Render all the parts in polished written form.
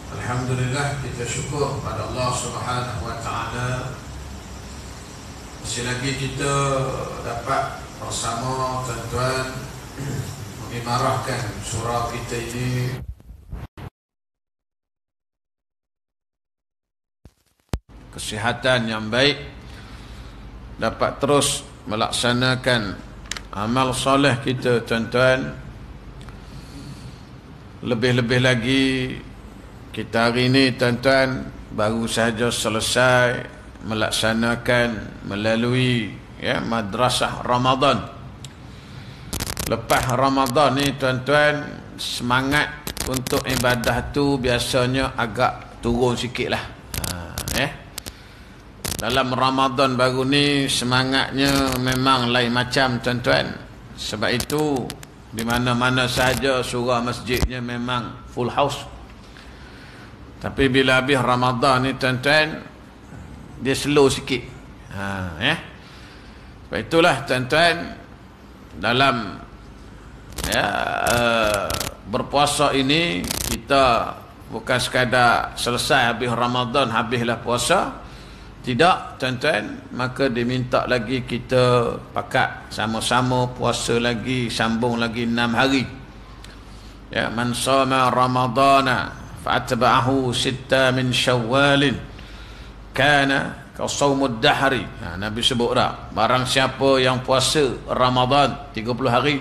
Alhamdulillah, kita syukur pada Allah Subhanahu wa taala. Masih lagi kita dapat bersama tuan-tuan mengimarahkan surau kita ini kesihatan yang baik, dapat terus melaksanakan amal soleh kita tuan-tuan. Lebih-lebih lagi kita hari ini tuan-tuan baru sahaja selesai melaksanakan melalui madrasah Ramadan. Lepas Ramadan ni tuan-tuan, semangat untuk ibadah tu biasanya agak turun sikit lah. Dalam Ramadan baru ni semangatnya memang lain macam tuan-tuan. Sebab itu di mana-mana sahaja surau masjidnya memang full house. Tapi bila habis Ramadan ni tuan-tuan, dia slow sikit. Sebab itulah tuan-tuan, dalam berpuasa ini kita bukan sekadar selesai habis Ramadan, habislah puasa. Tidak tuan-tuan, maka diminta lagi kita pakat sama-sama puasa lagi, sambung lagi 6 hari. Man shoma ramadana fa'atba'ahu sitta min syawalin kana ka shaumud dahri. Nabi sebut dah, barang siapa yang puasa Ramadan 30 hari,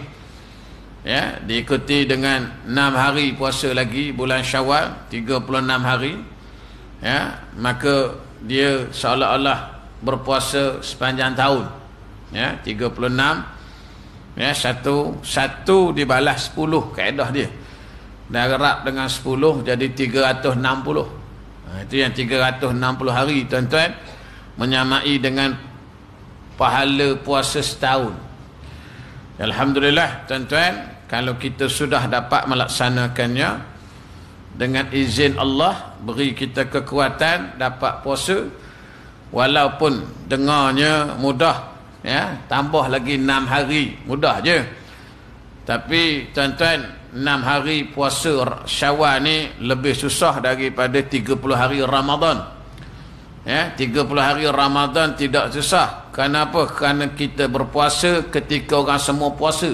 diikuti dengan 6 hari puasa lagi bulan Syawal, 36 hari, maka dia seolah-olah berpuasa sepanjang tahun. 36, satu dibalas 10, kaedah dia. Darab dengan 10 jadi 360. Itu yang 360 hari tuan-tuan, menyamai dengan pahala puasa setahun. Alhamdulillah tuan-tuan, kalau kita sudah dapat melaksanakannya, dengan izin Allah beri kita kekuatan dapat puasa, walaupun dengarnya mudah, tambah lagi 6 hari mudah je. Tapi tuan-tuan, 6 hari puasa Syawal ni lebih susah daripada 30 hari Ramadan. 30 hari Ramadan tidak susah. Kenapa? Kerana kita berpuasa ketika orang semua puasa.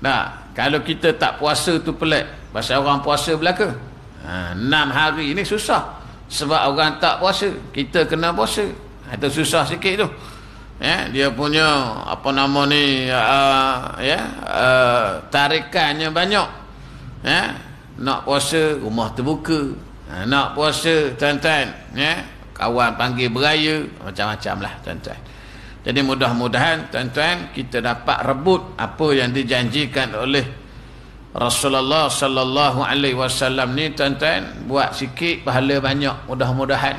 Nah, kalau kita tak puasa tu pelik. Pasal orang puasa belaka. 6 hari ni susah. Sebab orang tak puasa, kita kena puasa. Itu susah sikit tu. Dia punya apa nama ni, tarikannya banyak. Nak puasa rumah terbuka, nak puasa tuan-tuan, kawan panggil beraya, macam-macam lah tuan-tuan. Jadi mudah-mudahan tuan-tuan kita dapat rebut apa yang dijanjikan oleh Rasulullah sallallahu alaihi wasallam ni tuan-tuan, buat sikit pahala banyak mudah-mudahan.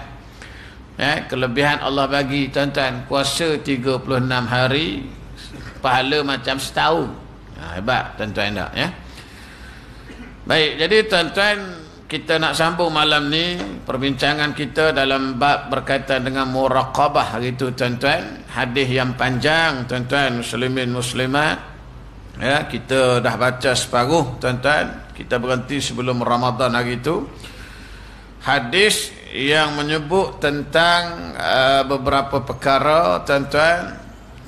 Kelebihan Allah bagi tuan-tuan, puasa 36 hari pahala macam setahun. Hebat tuan-tuan tak Baik, jadi tuan-tuan, kita nak sambung malam ni perbincangan kita dalam bab berkaitan dengan muraqabah hari tu tuan-tuan. Hadis yang panjang tuan-tuan muslimin muslimat. Kita dah baca separuh tuan-tuan, kita berhenti sebelum Ramadan hari itu. Hadis yang menyebut tentang beberapa perkara tuan-tuan.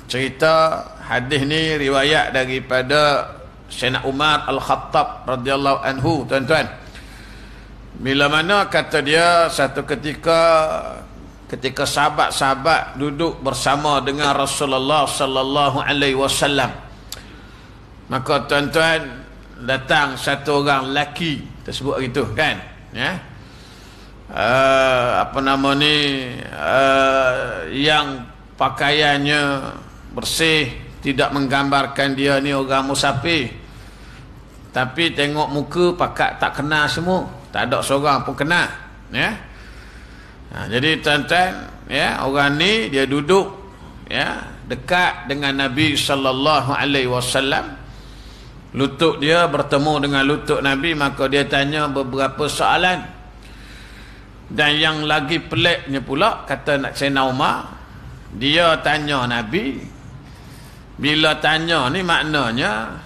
Cerita hadis ni riwayat daripada Sayyidina Umar Al-Khattab radhiyallahu anhu tuan-tuan. Bila mana kata dia, satu ketika sahabat-sahabat duduk bersama dengan Rasulullah sallallahu alaihi wasallam, maka tuan-tuan datang satu orang lelaki, tersebut gitu kan, apa nama ni, yang pakaiannya bersih, tidak menggambarkan dia ni orang musafir. Tapi tengok muka pakat tak kenal semua, tak ada seorang pun kenal. Jadi tuan-tuan, orang ni dia duduk dekat dengan Nabi sallallahu alaihi wasallam. Lutut dia bertemu dengan lutut Nabi, maka dia tanya beberapa soalan. Dan yang lagi peliknya pula, kata Sayyidina Umar, dia tanya Nabi, bila tanya ni maknanya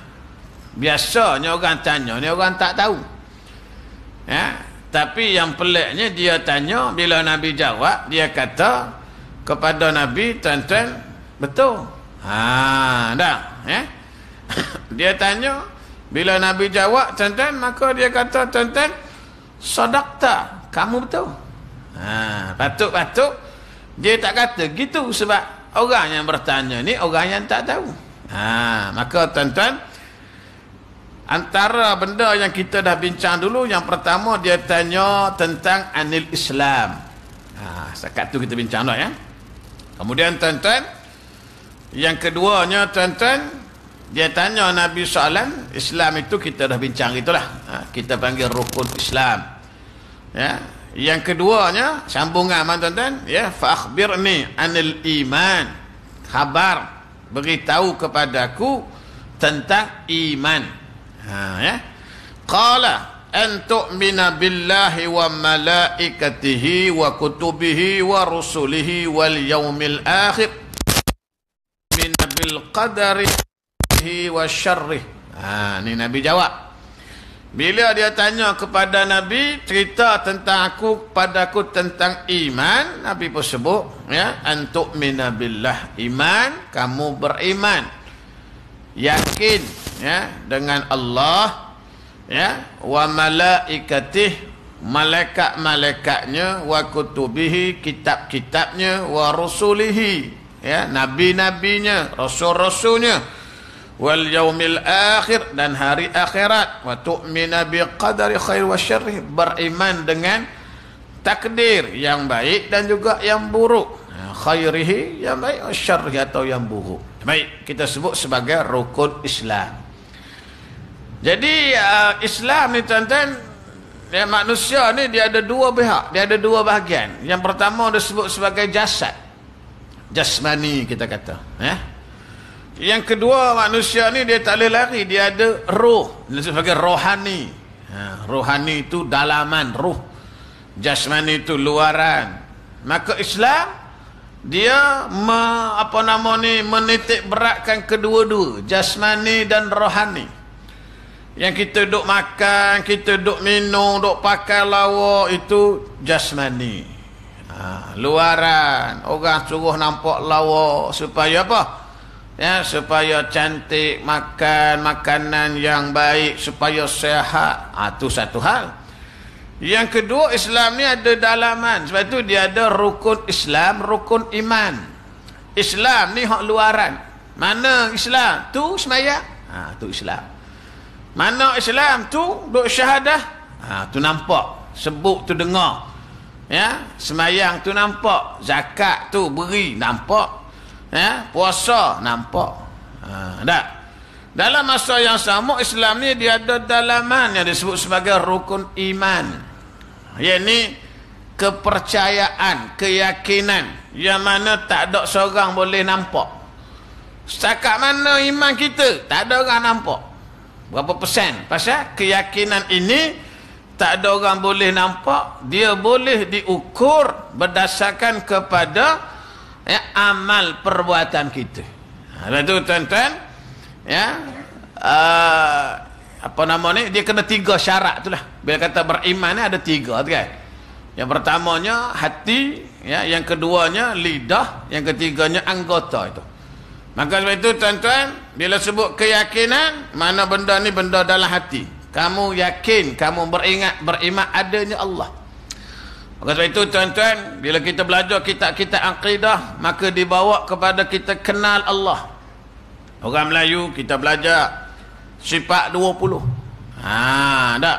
biasanya orang tanya ni orang tak tahu. Tapi yang peliknya dia tanya, bila Nabi jawab, dia kata kepada Nabi, tuan-tuan, betul. Dah, dia tanya, bila Nabi jawab, tuan-tuan, maka dia kata, tuan-tuan, sadaqta, kamu betul. Patut-patut dia tak kata gitu, sebab orang yang bertanya ni orang yang tak tahu. Maka tuan-tuan, antara benda yang kita dah bincang dulu, yang pertama dia tanya tentang anil Islam. Setakat tu kita bincang dah ya. Kemudian tuan-tuan, yang keduanya tuan-tuan, dia tanya Nabi SAW, Islam itu kita dah bincang itulah. Kita panggil rukun Islam. Ya. Yang keduanya, sambungan tuan-tuan, ya, fa akhbirni anil iman. Khabar, beritahu kepadaku tentang iman. Ya. Qala an tu'mina billahi wa malaikatihi wa kutubihi wa rusulihi wal yaumil akhir min bil qadari wa syarrih. Ni Nabi jawab. Bila dia tanya kepada Nabi, cerita tentang padaku tentang iman, Nabi pun sebut, ya, an tu'mina billah, iman, kamu beriman, yakin, ya, dengan Allah, ya, wa malaikatih, malaikat-malaikatnya, wa kutubihi, kitab-kitabnya, wa rusulihi, ya, nabi-nabinya, rasul-rasulnya, wal yaumil akhir, dan hari akhirat, wa tu'mina bi qadari khair wa syarrih, beriman dengan takdir yang baik dan juga yang buruk, khairihi yang baik, wa syarrih atau yang buruk. Baik, kita sebut sebagai rukun Islam. Jadi Islam ni tuan-tuan, ya, manusia ni dia ada dua pihak, dia ada dua bahagian. Yang pertama disebut sebagai jasad, jasmani kita kata, Yang kedua, manusia ni dia tak boleh lari, dia ada roh, sebagai rohani. Rohani itu dalaman, roh. Jasmani itu luaran. Maka Islam dia menitik beratkan kedua-dua, jasmani dan rohani. Yang kita duk makan, kita duk minum, duk pakai lawa, itu jasmani. Luaran, orang suruh nampak lawa supaya apa? Ya, supaya cantik, makan makanan yang baik, supaya sehat. Itu satu hal. Yang kedua, Islam ni ada dalaman. Sebab itu dia ada rukun Islam, rukun iman. Islam ni hak luaran. Mana Islam? Tu sembahyang. Tu Islam. Mana Islam? Tu duk syahadah. Tu nampak. Sebut tu dengar. Ya, sembahyang tu nampak. Zakat tu beri, nampak. Ya, puasa nampak. Tak. Dalam masa yang sama, Islam ni dia ada dalaman yang disebut sebagai rukun iman. Yakni kepercayaan, keyakinan yang mana tak ada seorang boleh nampak. Setakat mana iman kita, tak ada orang nampak. Berapa persen? Pasal keyakinan ini tak ada orang boleh nampak, dia boleh diukur berdasarkan kepada amal perbuatan kita. Lepas tu tuan-tuan, ya, dia kena 3 syarat tu lah. Bila kata beriman ni ada 3 tu kan. Yang pertamanya hati, ya, yang keduanya lidah, yang ketiganya anggota itu. Maka sebab itu tuan-tuan, bila sebut keyakinan, mana benda ni benda dalam hati. Kamu yakin, kamu beriman adanya Allah. Maka sebab itu tuan-tuan, bila kita belajar kitab-kitab akidah, maka dibawa kepada kita kenal Allah. Orang Melayu kita belajar sifat 20. Tak.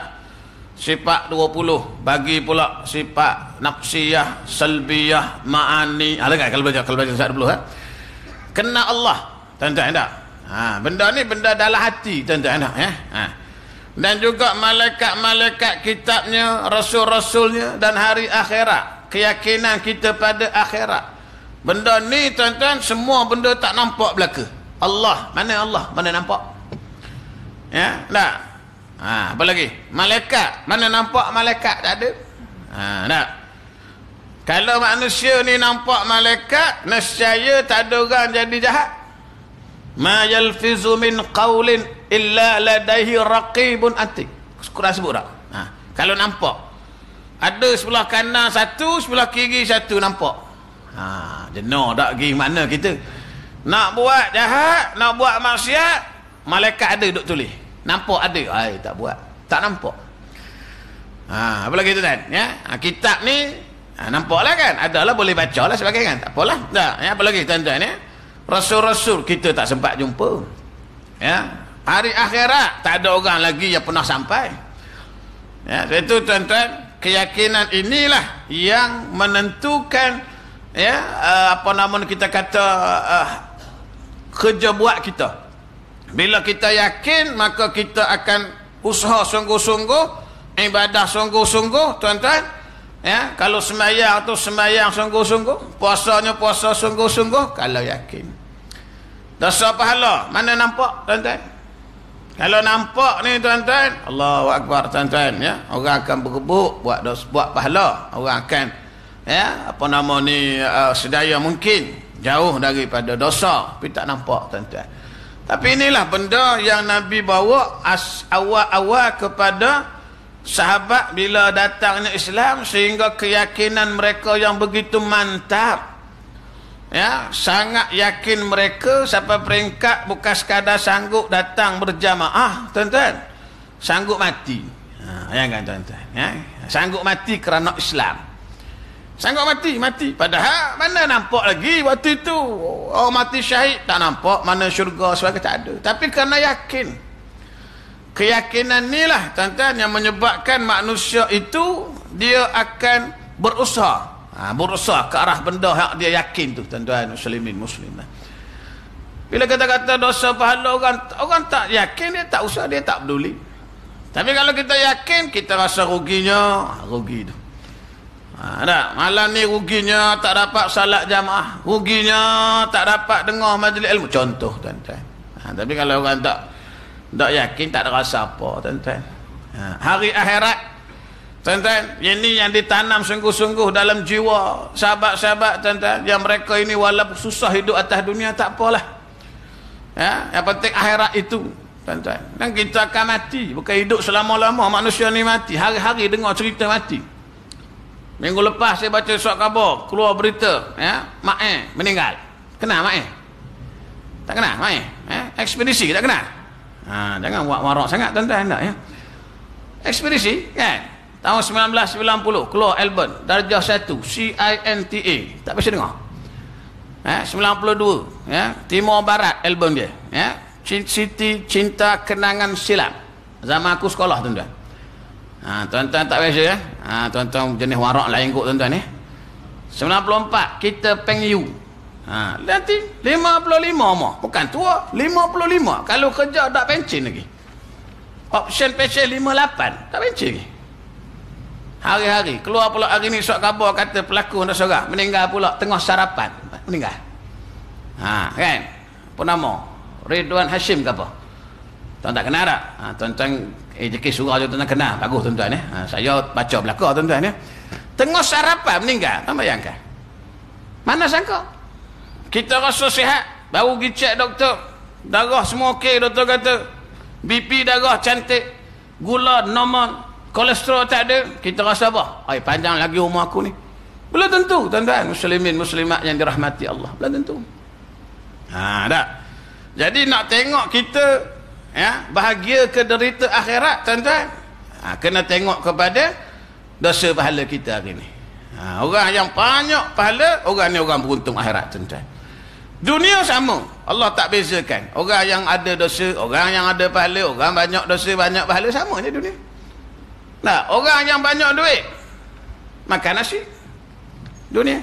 Sifat 20. Bagi pula sifat nafsiyah, salbiyah, ma'ani. Kalau belajar sifat 20. Kenal Allah. Tuan-tuan tak? Benda ni benda dalam hati, tuan-tuan tak? Dan juga malaikat-malaikat kitabnya, rasul-rasulnya, dan hari akhirat, keyakinan kita pada akhirat. Benda ni tuan-tuan, semua benda tak nampak belaka. Allah, mana nampak? Ya, tak? Apa lagi? Malaikat, mana nampak malaikat? Tak ada. Tak? Kalau manusia ni nampak malaikat, nescaya tak ada orang jadi jahat. Ma yalfizu min qawlin illa ladaihi raqibun atid. Quran sebut tak? Kalau nampak. Ada sebelah kanan satu, sebelah kiri satu, nampak. Jenuh tak pergi mana kita. Nak buat jahat, nak buat maksiat, malaikat ada duk tulis. Nampak ada. Tak buat. Tak nampak. Apa lagi tu kan? Ya? Kitab ni nampaklah kan? Adalah boleh baca lah sebagainya kan? Tak apalah. Apa lagi tuan-tuan ya? Rasul-rasul kita tak sempat jumpa. Ya? Hari akhirat tak ada orang lagi yang pernah sampai. Ya, itu tuan-tuan, keyakinan inilah yang menentukan ya apa nama kita kata kerja buat kita. Bila kita yakin, maka kita akan usaha sungguh-sungguh, ibadah sungguh-sungguh, tuan-tuan. Ya, kalau sembahyang tu sembahyang sungguh-sungguh, puasanya puasa sungguh-sungguh, kalau yakin. Dosa pahala mana nampak, tuan-tuan? Kalau nampak ni tuan-tuan, Allahu Akbar tuan-tuan ya. Orang akan berebut buat dosa, buat pahala. Orang akan ya apa nama ni sedaya mungkin jauh daripada dosa, tapi tak nampak tuan-tuan. Tapi inilah benda yang Nabi bawa awal-awal kepada sahabat bila datangnya Islam, sehingga keyakinan mereka yang begitu mantap. Ya, sangat yakin mereka sampai peringkat bukan sekadar sanggup datang berjamaah, tuan-tuan. Sanggup mati. Bayangkan tuan-tuan, ya. Sanggup mati kerana Islam. Sanggup mati. Padahal mana nampak lagi waktu itu. Oh, mati syahid tak nampak, mana syurga sebagai tak ada. Tapi kerana yakin. Keyakinan inilah tuan-tuan yang menyebabkan manusia itu dia akan berusaha. Berusaha ke arah benda yang dia yakin tu, tuan-tuan muslimin muslimah. Bila kata-kata dosa pahala, orang tak yakin, dia tak usah, dia tak peduli. Tapi kalau kita yakin, kita rasa ruginya, rugi tu. Malam ni ruginya tak dapat salat jamaah, ruginya tak dapat dengar majlis ilmu, contoh tuan-tuan. Tapi kalau orang tak yakin, tak ada rasa apa, tuan-tuan. Hari akhirat, tuan-tuan, ini yang ditanam sungguh-sungguh dalam jiwa sahabat-sahabat, tuan-tuan, yang mereka ini walaupun susah hidup atas dunia, tak apalah. Ya, yang penting akhirat itu, tuan-tuan. Dan kita akan mati, bukan hidup selama-lama. Manusia ni mati, hari-hari dengar cerita mati. Minggu lepas saya baca surat khabar, keluar berita, ya, Mak meninggal. Kenal Mak tak kenal Mak ekspedisi tak kenal. Jangan buat warak sangat, tuan-tuan, tak ya. Ekspedisi kan tahun 1990 keluar album darjah 1 CINTA, tak biasa dengar. 92 ya, Timur Barat album dia ya, Siti Cinta Kenangan Silam, zaman aku sekolah, tuan-tuan. Tuan-tuan tak biasa ya. Tuan-tuan jenis warak lain kot, tuan-tuan 94 Kita Peng You. Nanti 55 mah, bukan tua, 55 kalau kerja tak pencen lagi. Option pencen 58 tak pencen lagi. Hari-hari keluar pula hari ni surat khabar kata pelakon dah seorang meninggal pula tengah sarapan, meninggal. Kan apa nama, Ridwan Hashim ke apa, tuan tak kenal tak? Tuan-tuan JK surah je tuan kenal, bagus tuan-tuan saya baca belakang, tuan-tuan tengah sarapan meninggal. Tak bayangkan, mana sangka kita rasa sihat, baru pergi cek doktor, darah semua okey, doktor kata BP darah cantik, gula normal, kolesterol tak ada. Kita rasa apa? Panjang lagi umur aku ni. Belum tentu, tuan-tuan muslimin muslimat yang dirahmati Allah, belum tentu. Tak. Jadi nak tengok kita ya bahagia ke derita akhirat, tuan-tuan, kena tengok kepada dosa pahala kita hari ni. Orang yang banyak pahala, orang ni orang beruntung akhirat, tuan-tuan. Dunia sama, Allah tak bezakan. Orang yang ada dosa, orang yang ada pahala, orang banyak dosa banyak pahala, sama je dunia. Nah, orang yang banyak duit makan nasi dunia,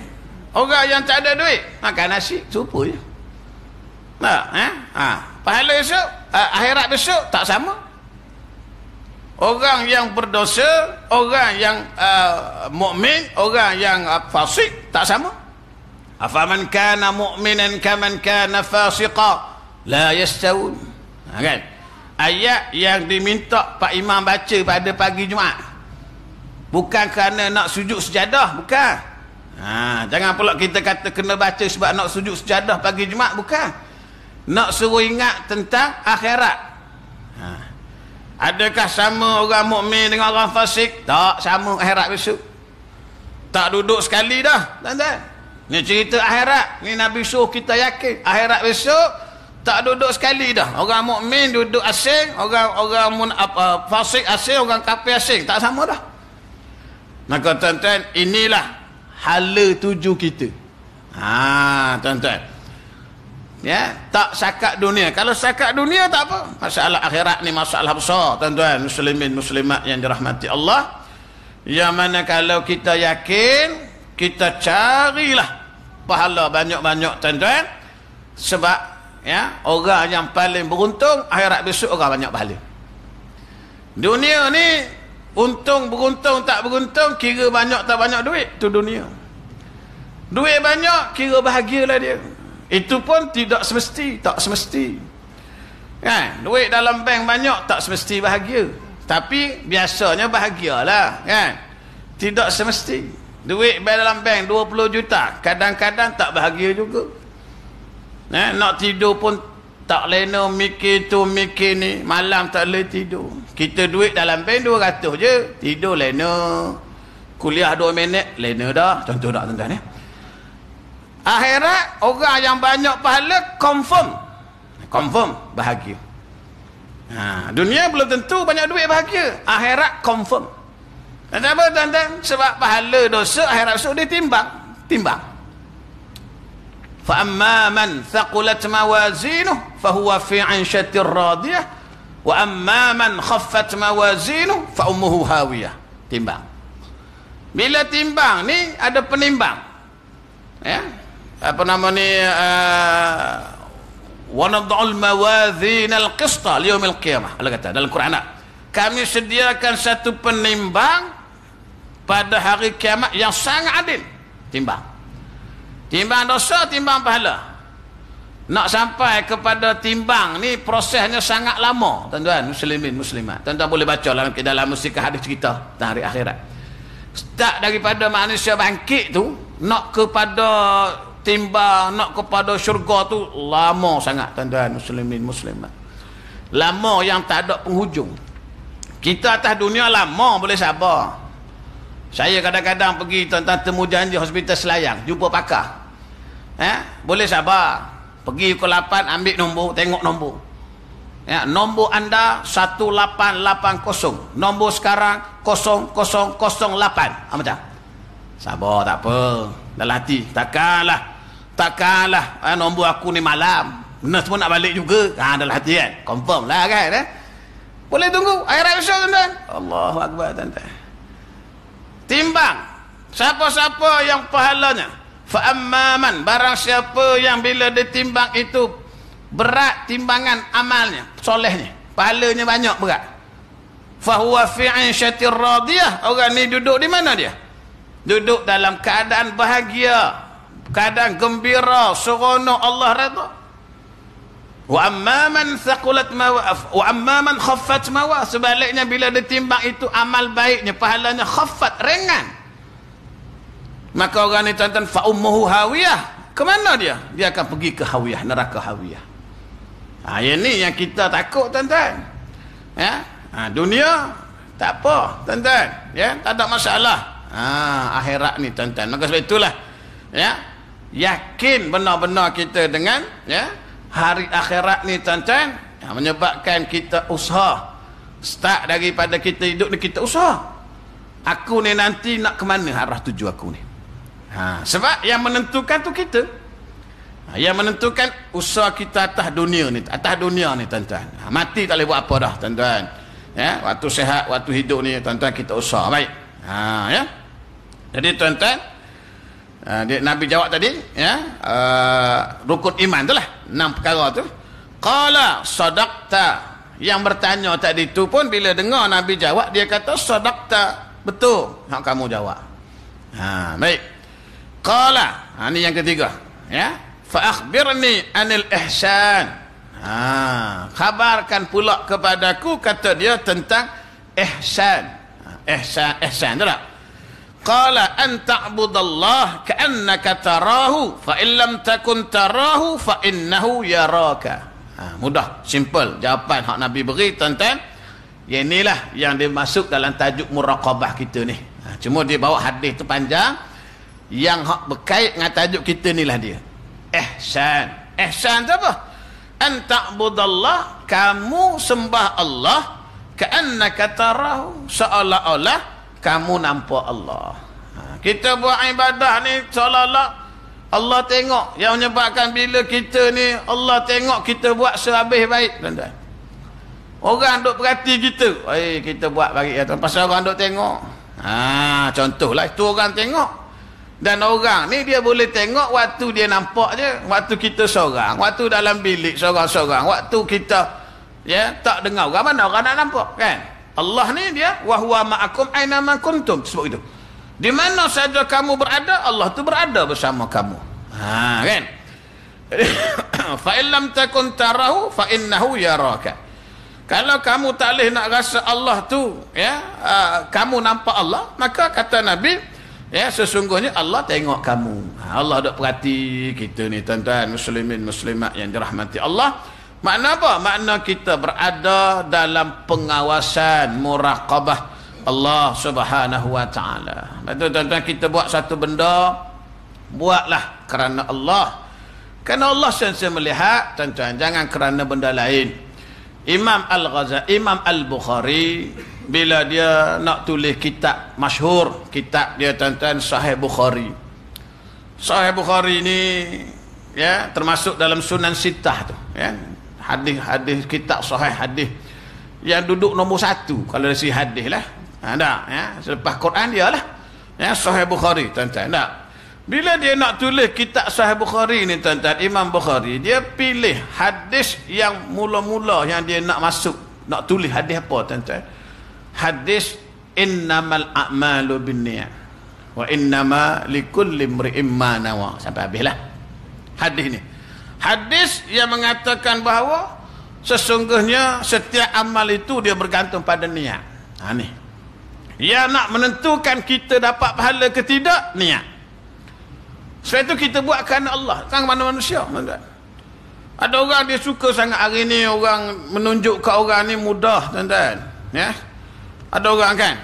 orang yang tak ada duit makan nasi, serupa je. Pahala esok, akhirat besok tak sama. Orang yang berdosa, orang yang mukmin, orang yang fasik tak sama. Afaman kana mu'minan kaman kana fasiqa la yastawun. Kan ayat yang diminta Pak Imam baca pada pagi Jumaat bukan kerana nak sujud sejadah, bukan. Jangan pula kita kata kena baca sebab nak sujud sejadah pagi Jumaat, bukan. Nak suruh ingat tentang akhirat. Adakah sama orang mukmin dengan orang fasik? Tak sama akhirat besok. Tak duduk sekali dah, tuan-tuan. Ni cerita akhirat. Ni Nabi suruh kita yakin akhirat besok tak duduk sekali dah. Orang mukmin duduk asing, orang fasik asing, orang kafir asing, tak sama dah. Maka tuan-tuan, inilah hala tuju kita. Tuan-tuan. Ya, tak sakat dunia. Kalau sakat dunia tak apa. Masalah akhirat ni masalah besar, tuan-tuan, muslimin muslimat yang dirahmati Allah. Yang mana kalau kita yakin, kita carilah pahala banyak-banyak, tuan-tuan. Sebab ya, orang yang paling beruntung akhirat besok orang banyak pahala. Dunia ni untung beruntung tak beruntung, kira banyak tak banyak duit, tu dunia. Duit banyak kira bahagialah dia. Itu pun tidak semesti, tak semesti. Kan? Duit dalam bank banyak tak semesti bahagia. Tapi biasanya bahagialah, kan? Tidak semesti. Duit dalam bank 20 juta, kadang-kadang tak bahagia juga. Nak tidur pun tak lena, mikir tu mikir ni, malam tak boleh tidur. Kita duit dalam bank 200 je, tidur lena. Kuliah 2 minit lena dah. Contoh tak, tuan-tuan ya? Akhirat orang yang banyak pahala confirm bahagia. Dunia belum tentu banyak duit bahagia. Akhirat confirm. Kenapa, tuan-tuan? Sebab pahala dosa akhirat esok dia timbang. Fa amma man thaqulat mawazinuhu fa huwa fi 'aishatir radiyah wa amma man khaffat mawazinuhu fa ummuhu hawiyah. Timbang. Bila timbang ni ada penimbang. Ya. Apa nama ni, wa nad'ul mawazin al-qista li yaumil qiyamah. Allah kata dalam Quran, kami sediakan satu penimbang pada hari kiamat yang sangat adil. Timbang dosa, timbang pahala. Nak sampai kepada timbang ni prosesnya sangat lama, tuan-tuan muslimin muslimat. Tuan-tuan boleh baca dalam musikah hadis cerita tentang hari akhirat. Start daripada manusia bangkit tu nak kepada timbang, nak kepada syurga tu lama sangat, tuan-tuan muslimin muslimat. Lama yang tak ada penghujung. Kita atas dunia lama boleh sabar. Saya kadang-kadang pergi, tuan-tuan, temu janji hospital Selayang, jumpa pakar. Boleh sabar. Pergi pukul 8 ambil nombor, tengok nombor. Ya, nombor anda 1880. Nombor sekarang 0008. Macam sabar, tak apa. Dalam hati, takkanlah nombor aku ni malam, nurse pun nak balik juga. Dalam hati kan, confirm lah kan. Boleh tunggu akhirat besok, tuan-tuan. Allahu Akbar, tuan-tuan. Timbang siapa-siapa yang pahalanya, fa amman, barang siapa yang bila ditimbang itu berat timbangan amalnya, solehnya, pahalanya banyak berat, fa huwa fi 'aishatir radiyah. Orang ni duduk di mana dia? Duduk dalam keadaan bahagia, keadaan gembira, seronok, Allah redha. Wa amma man thaqulat mawaf wa amma man khaffat mawaf, sebaliknya bila ditimbang itu amal baiknya, pahalanya khaffat, ringan, maka orang ni, tuan-tuan, fa ummuhu hawiyah. Ke mana dia? Dia akan pergi ke hawiyah, neraka hawiyah. Yang ni yang kita takut, tuan-tuan. Ya, dunia tak apa, tuan-tuan, ya, tak ada masalah. Akhirat ni, tuan-tuan, maka sebab itulah ya, yakin benar-benar kita dengan ya hari akhirat ni, tuan-tuan, yang menyebabkan kita usaha. Start daripada kita hidup ni, kita usaha. Aku ni nanti nak ke mana arah tuju aku ni. Sebab yang menentukan tu kita. Yang menentukan usaha kita atas dunia ni, tuan-tuan. Mati tak boleh buat apa dah, tuan-tuan. Ya, waktu sehat, waktu hidup ni, tuan-tuan, kita usaha baik. Ya. Jadi, tuan-tuan, Nabi jawab tadi, ya, rukun iman tu lah, 6 perkara tu. Qala sadaqta. Yang bertanya tadi tu pun bila dengar Nabi jawab, dia kata sadaqta, betul hak kamu jawab. Baik. Qala, ni yang ketiga, ya, fa akhbirni anil ihsan. Khabarkan pula kepadaku, kata dia, tentang ihsan. Ihsan tu tak? Qala an ta'budallah ka'annaka tarahu fa in lam takun tarahu fa innahu yaraka. Mudah, simple jawapan hak Nabi beri, tuan-tuan. Yang inilah yang dimasuk dalam tajuk muraqabah kita ni. Cuma dia bawa hadis tu panjang. Yang hak berkait dengan tajuk kita ni lah dia. Ihsan. Ihsan tu apa? An ta'budallah, kamu sembah Allah, ka'annaka tarahu, seolah-olah kamu nampak Allah. Kita buat ibadah ni seolah-olah Allah tengok. Yang menyebabkan bila kita ni Allah tengok kita buat sehabis baik, tuan-tuan. Orang duk perhati kita. Kita buat baik ya, pasal orang duk tengok. Contohlah itu orang tengok. Dan orang ni dia boleh tengok waktu dia nampak je, waktu kita seorang, waktu dalam bilik seorang-seorang, waktu kita tak dengar orang, mana orang nak nampak kan? Allah ni dia wa huwa ma'akum aina ma kuntum, sebab itu. Di mana saja kamu berada, Allah tu berada bersama kamu. Kan? Fa in lam takun tarahu fa innahu yaraka. Kalau kamu tak boleh nak rasa Allah tu kamu nampak Allah, maka kata Nabi sesungguhnya Allah tengok kamu. Allah duk perhati kita ni, tuan-tuan muslimin muslimat yang dirahmati Allah. Makna apa? Makna kita berada dalam pengawasan muraqabah Allah Subhanahu wa taala. Betul tuan-tuan, kita buat satu benda, buatlah kerana Allah. Kerana Allah sentiasa melihat, tuan-tuan, jangan kerana benda lain. Imam Al-Bukhari bila dia nak tulis kitab masyhur, kitab dia tuan-tuan Sahih Bukhari. Sahih Bukhari ni termasuk dalam Sunan Sittah tu, hadis kitab sahih, hadis yang duduk nombor 1 kalau dari segi hadis lah. Selepas Quran dia lah. Sahih Bukhari, tuan-tuan. Bila dia nak tulis kitab Sahih Bukhari ni, tuan-tuan, Imam Bukhari dia pilih hadis yang mula-mula yang dia nak masuk, nak tulis hadis apa, tuan-tuan? Hadis innamal a'malu binniyat wa innama likulli imri'in ma nawa, sampai habislah hadis ni. Hadis yang mengatakan bahawa sesungguhnya setiap amal itu dia bergantung pada niat. Ni yang nak menentukan kita dapat pahala ke tidak, niat. Sebab itu kita buat kerana Allah, kan mana manusia, tuan-tuan. Ada orang dia suka sangat hari ni orang menunjuk ke orang ni mudah, tuan-tuan. Ada orang kan,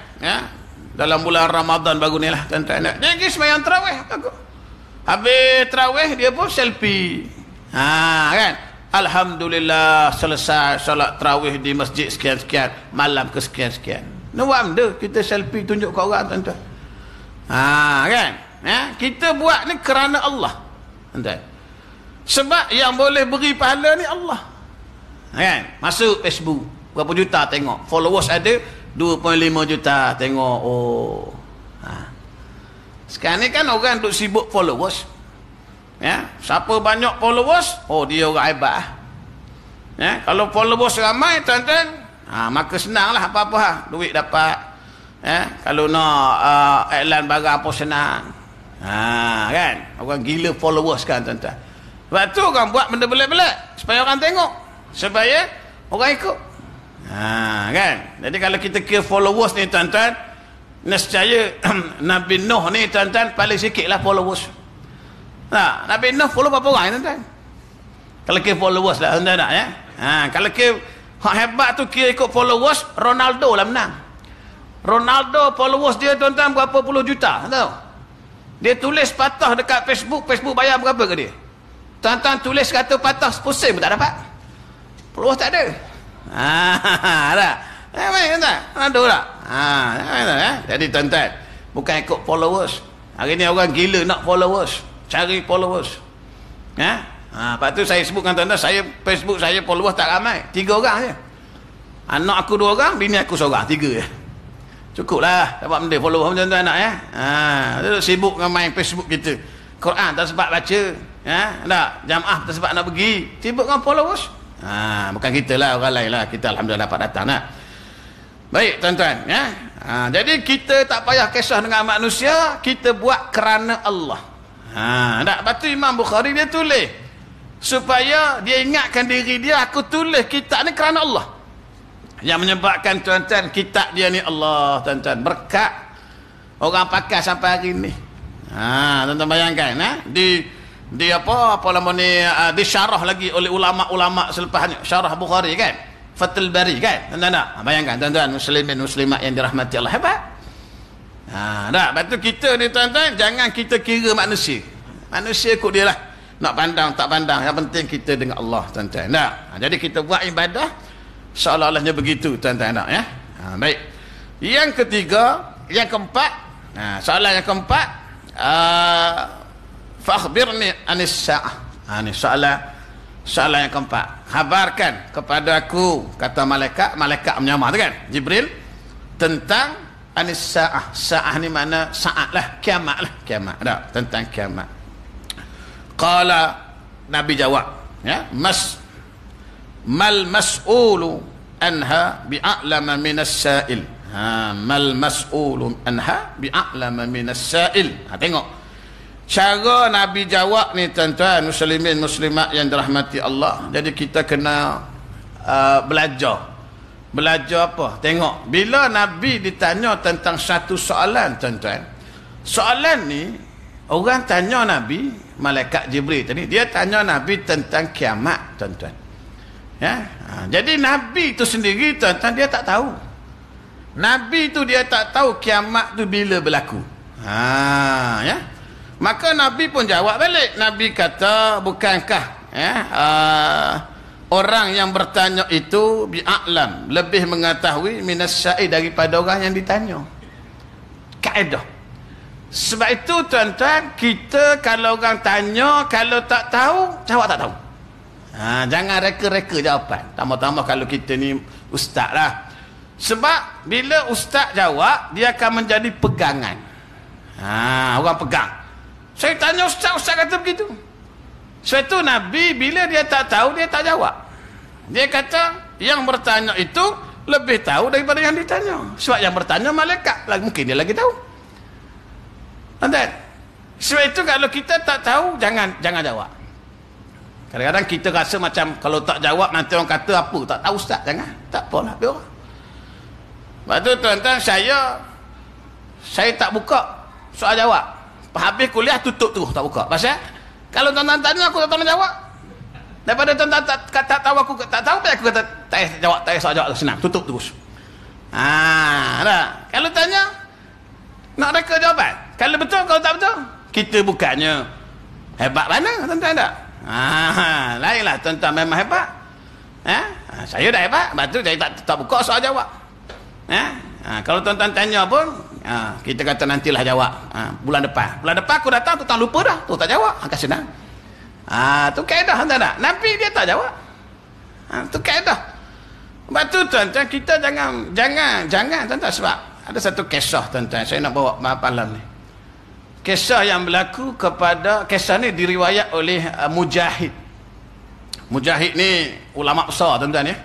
dalam bulan Ramadan baru ni lah, tuan-tuan. Dia pergi sembahyang tarawih, habis tarawih dia pun selfie. Kan? Alhamdulillah selesai solat tarawih di masjid sekian-sekian, malam ke sekian-sekian. Nak buat benda kita selfie tunjuk ke orang, tuan-tuan. Kan? Kita buat ni kerana Allah, tuan-tuan. Sebab yang boleh beri pahala ni Allah. Kan? Masuk Facebook, berapa juta tengok, followers ada 2.5 juta tengok. Sekarang ni kan orang duk sibuk followers. Siapa banyak followers, dia orang hebat. Kalau followers ramai, tuan-tuan, maka senanglah apa-apa, duit dapat. Kalau nak iklan barang apa senang. Kan? Orang gila followers kan, tuan-tuan. Sebab tu orang buat benda belat-belat supaya orang tengok, supaya orang ikut. Kan? Jadi kalau kita kira followers ni, tuan-tuan, nescaya Nabi Nuh ni, tuan-tuan, paling sikit lah followers. Nabi Nuh follow berapa orang, tuan-tuan? Kalau kira followers lah, tuan-tuan, kalau kira hak hebat tu kira ikut followers, Ronaldo lah menang. Ronaldo followers dia, tuan-tuan, berapa puluh juta, tahu? Dia tulis patah dekat Facebook, Facebook bayar berapa ke dia? Tuan-tuan tulis kata patah 10 sen pun tak dapat. Followers tak ada. Ada. Tuan-tuan, ada tak? Jadi tuan-tuan, bukan ikut followers. Hari ni orang gila nak followers, cari followers. Lepas tu saya sebutkan, tuan-tuan, saya Facebook saya followers tak ramai, 3 orang je. Anak aku 2 orang, bini aku seorang, 3 je. Cukup lah dapat benda follow tuan-tuan nak sibuk dengan main Facebook kita. Quran tak sempat baca, tak jamaah tak sempat nak pergi, sibuk dengan followers. Bukan kita lah, orang lain lah. Kita alhamdulillah dapat datang lah. Baik tuan-tuan, jadi kita tak payah kisah dengan manusia, kita buat kerana Allah. Tak, batu Imam Bukhari dia tulis supaya dia ingatkan diri dia, aku tulis kitab ni kerana Allah. Yang menyebabkan, tuan-tuan, kitab dia ni Allah, tuan-tuan, berkat orang pakai sampai hari ni. Tuan-tuan bayangkan, di apa nama ni, disyarah lagi oleh ulama-ulama selepasnya, syarah Bukhari kan, Fathul Bari kan, tuan-tuan tak? Bayangkan tuan-tuan muslimin muslimat yang dirahmati Allah, hebat. Tak, lepas tu kita ni tuan-tuan, jangan kita kira manusia. Manusia ikut dia lah, nak pandang tak pandang, yang penting kita dengan Allah, tuan-tuan. Tak? Jadi kita buat ibadah seolah-olahnya begitu, tuan-tuan. Tak, ya? Baik. Yang ketiga, yang keempat, soalan yang keempat, fakhbirni anis sa'ah. Ini soalan yang keempat. Khabarkan kepada aku, kata malaikat menyamar tu kan, Jibril, tentang anis sa'ah. Sa'ah ni mana saat lah, kiamat lah, kiamat. Tak? Tentang kiamat. Qala, Nabi jawab, ya, mal mas'ulu anha bi'a'lama minas sa'il. Mal mas'ulu anha bi'a'lama minas sa'il. Tengok cara Nabi jawab ni tuan-tuan muslimin muslimat yang dirahmati Allah. Jadi kita kena belajar apa? Tengok, bila Nabi ditanya tentang satu soalan tuan-tuan, soalan ni orang tanya Nabi, malaikat Jibril tadi, dia tanya Nabi tentang kiamat tuan-tuan, ya. Jadi Nabi tu sendiri tuan-tuan, dia tak tahu. Nabi tu dia tak tahu kiamat tu bila berlaku. Ya. Maka Nabi pun jawab balik. Nabi kata, bukankah orang yang bertanya itu bi'a'lam, lebih mengetahui minas syai, daripada orang yang ditanya. Kaedah. Sebab itu tuan-tuan, kita kalau orang tanya, kalau tak tahu, jawab tak tahu. Jangan reka-reka jawapan. Tambah-tambah kalau kita ni ustaz lah. Sebab bila ustaz jawab, dia akan menjadi pegangan. Orang pegang. Saya tanya ustaz kata begitu. Sebab itu Nabi bila dia tak tahu, dia tak jawab. Dia kata yang bertanya itu lebih tahu daripada yang ditanya. Sebab yang bertanya malaikat, mungkin dia lagi tahu. Tuan-tuan, sebab itu kalau kita tak tahu, jangan jawab. Kadang-kadang kita rasa macam kalau tak jawab nanti orang kata apa, tak tahu ustaz. Jangan, tak apalah, biar orang. Lepas tu tuan-tuan, saya tak buka soal jawab. Habis kuliah tutup terus, tak buka. Pasal kalau tuan-tuan tanya, aku tak jawab. Daripada tuan-tuan tak tahu, aku tak tahu, aku kata tak jawab, tak soal jawab, senang, tutup terus. Dah. Kalau tanya, nak reka jawapan. Kalau betul, kalau tak betul, kita bukannya hebat mana, tuan-tuan tak? Lainlah tuan-tuan, memang hebat. Saya dah hebat, lepas tu saya tak buka soal jawab. Kalau tuan-tuan tanya pun, kita kata nantilah jawab, bulan depan aku datang, tuan lupa dah, tu tak jawab, agak senang. Tu kaedah, tuan tak? Nabi dia tak jawab. Tu kaedah. Sebab tu tuan-tuan, kita jangan tuan-tuan, sebab ada satu kisah tuan-tuan, saya nak bawa malam ni. Kisah yang berlaku kisah ni diriwayat oleh Mujahid. Mujahid ni ulama besar tuan-tuan, ya.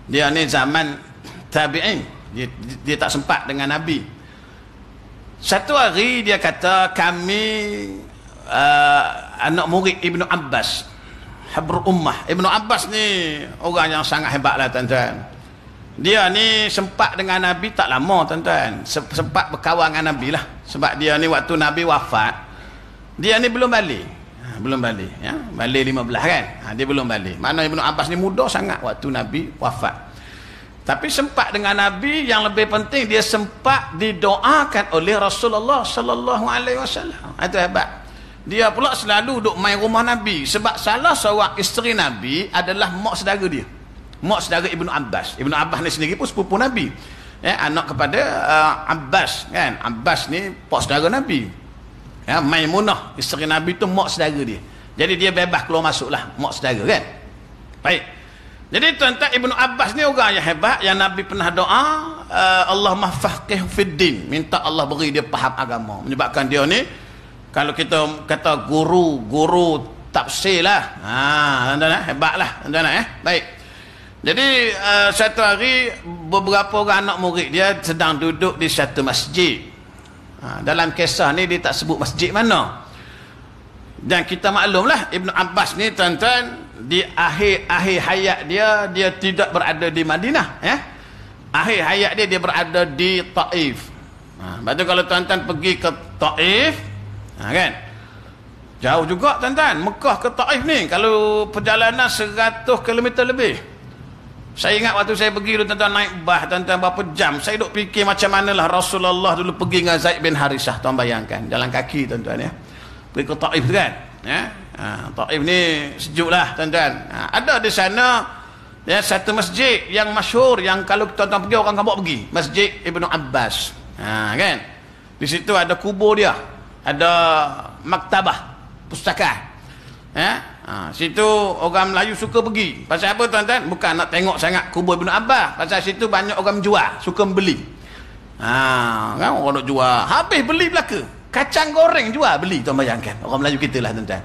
Dia ni zaman tabi'in. Dia tak sempat dengan Nabi. Satu hari dia kata, kami anak murid Ibnu Abbas, Habrul Ummah. Ibnu Abbas ni orang yang sangat hebat lah tuan-tuan. Dia ni sempat dengan Nabi tak lama tuan-tuan. Sempat berkawan dengan Nabi lah. Sebab dia ni waktu Nabi wafat, dia ni belum balik. Ya? Balik 15 kan. Dia belum balik. Mana Ibnu Abbas ni muda sangat waktu Nabi wafat. Tapi sempat dengan Nabi, yang lebih penting dia sempat didoakan oleh Rasulullah sallallahu alaihi wasallam. Itu hebat. Dia pula selalu duk main rumah Nabi, sebab salah seorang isteri Nabi adalah mak saudara dia. Mak saudara Ibnu Abbas. Ibnu Abbas ni sendiri pun sepupu Nabi. Anak kepada Abbas kan. Abbas ni pak saudara Nabi. Maimunah isteri Nabi tu mak saudara dia. Jadi dia bebas keluar masuklah mak saudara kan. Baik. Jadi tuan-tuan, Ibnu Abbas ni orang yang hebat, yang Nabi pernah doa, Allahumma faqih fid din, minta Allah beri dia faham agama. Menyebabkan dia ni, kalau kita kata guru tafsir lah, tuan-tuan, hebat lah tuan-tuan. Baik. Jadi satu hari beberapa orang anak murid dia sedang duduk di satu masjid. Dalam kisah ni dia tak sebut masjid mana. Dan kita maklumlah Ibnu Abbas ni tuan-tuan, di akhir hayat dia tidak berada di Madinah, ya. Akhir hayat dia berada di Taif. Lepas tu kalau tuan-tuan pergi ke Taif, kan, jauh juga tuan-tuan. Mekah ke Taif ni kalau perjalanan 100 km lebih. Saya ingat waktu saya pergi dulu tuan-tuan naik bah tuan-tuan berapa jam. Saya duk fikir macam manalah Rasulullah dulu pergi dengan Zaid bin Harisah. Tuan bayangkan jalan kaki tuan-tuan ya. Pergi ke Taif tu kan. Ya. Taif ni sejuk lah tuan-tuan. Ada di sana ya satu masjid yang masyhur yang kalau tuan-tuan pergi orang kampung pergi. Masjid Ibnu Abbas. Kan. Di situ ada kubur dia. Ada maktabah, pustakaan. Situ orang Melayu suka pergi. Pasal apa tuan-tuan? Bukan nak tengok sangat kubur Ibnu Abbas. Pasal situ banyak orang menjual, suka membeli. Kan orang nak jual. Habis beli belaka. Kacang goreng jual beli, tuan bayangkan. Orang Melayu kita lah tuan-tuan.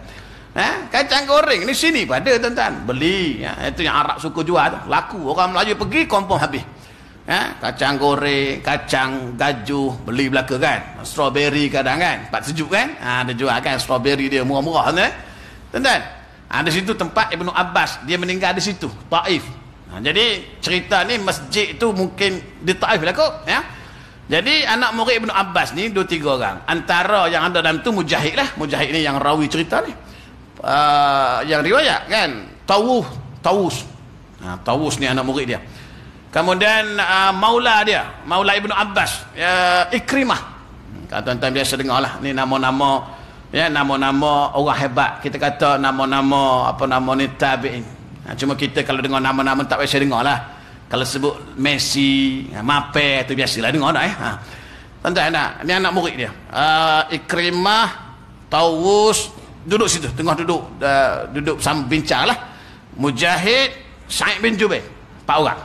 Kacang goreng ni sini pada tuan-tuan. Beli. Itu yang Arab suka jual tu. Laku. Orang Melayu pergi kompong habis. Kacang goreng, kacang gajuh beli belaka kan. Strawberry kadang kan. Tempat sejuk kan. Dia jual kan strawberry dia murah-murah kan. Tuan-tuan. Di situ tempat Ibnu Abbas. Dia meninggal di situ. Taif. Jadi cerita ni masjid tu mungkin di Taif lah kot. Jadi anak murid Ibnu Abbas ni 2-3 orang. Antara yang ada dalam tu Mujahid lah. Mujahid ni yang rawi cerita ni. Yang riwayat kan. Tawus. Tawus ni anak murid dia. Kemudian maula dia, maula Ibnu Abbas, Ikrimah. Kalau tuan-tuan biasa dengar lah, ni nama-nama ya, nama-nama orang hebat. Kita kata nama-nama apa nama ni tabi'in. Cuma kita kalau dengar nama-nama tak biasa dengar lah. Kalau sebut Messi, Mape tu biasalah dengar dah Tuan-tuan ni anak murid dia. Ikrimah, Tawus duduk situ, tengah duduk sambil bincang lah. Mujahid, Sa'id bin Jubair, 4 orang.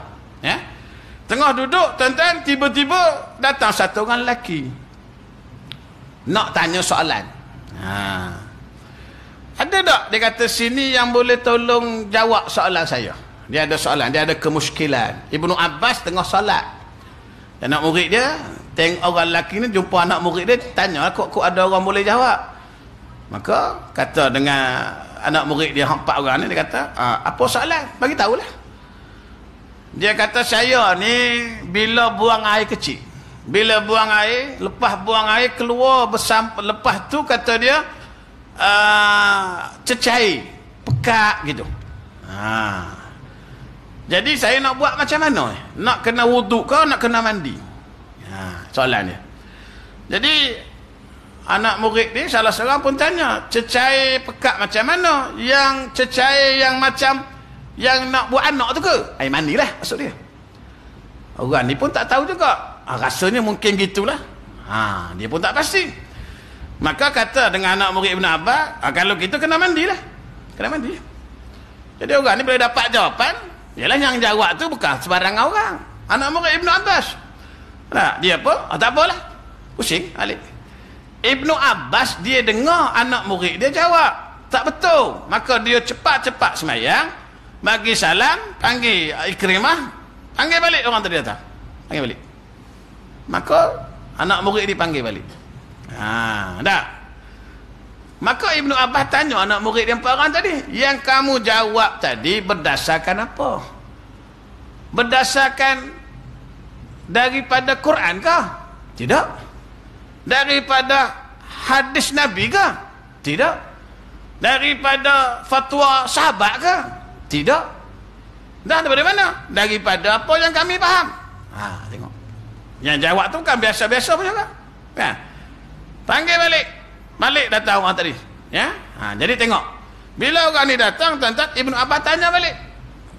Tengah duduk tuan-tuan, tiba-tiba datang satu orang lelaki nak tanya soalan. Ada tak dia kata sini yang boleh tolong jawab soalan saya? Dia ada soalan, dia ada kemuskilan. Ibnu Abbas tengah solat, anak murid dia tengok orang lelaki ni, jumpa anak murid dia, tanya kok ada orang boleh jawab. Maka kata dengan anak murid dia 4 orang ni, dia kata apa soalan? Bagi tahulah. Dia kata saya ni bila buang air kecil, bila buang air, lepas buang air keluar lepas tu kata dia cecair, pekat gitu. Jadi saya nak buat macam mana? Nak kena wuduk ke nak kena mandi? Soalan dia. Jadi anak murid ni salah seorang pun tanya, cecair pekat macam mana? Yang cecair yang macam yang nak buat anak tu ke? Air mandi lah maksud dia. Orang ni pun tak tahu juga. Rasanya mungkin gitulah. Dia pun tak pasti. Maka kata dengan anak murid Ibn Abbas, kalau gitu kena mandi lah. Kena mandi. Jadi orang ni boleh dapat jawapan. Yalah yang jawab tu bukan sebarang orang. Anak murid Ibn Abbas. Dia apa? Tak apalah. Pusing alik. Ibnu Abbas dia dengar anak murid dia jawab tak betul. Maka dia cepat-cepat semayang, bagi salam, panggil Ikrimah, panggil balik orang tadi datang, panggil balik. Maka anak murid dipanggil balik. Dah. Maka Ibnu Abbas tanya anak murid yang 4 orang tadi, yang kamu jawab tadi berdasarkan apa? Berdasarkan daripada Quran kah? Tidak. Daripada hadis Nabi kah? Tidak. Daripada fatwa sahabat kah? Tidak. Dan daripada mana? Daripada apa yang kami faham. Tengok. Yang jawab tu kan biasa-biasa pun juga. Kan? Panggil balik. Balik datang orang tadi. Ya? Jadi tengok. Bila orang ni datang, tuan-tuan, Ibnu Abbas tanya balik.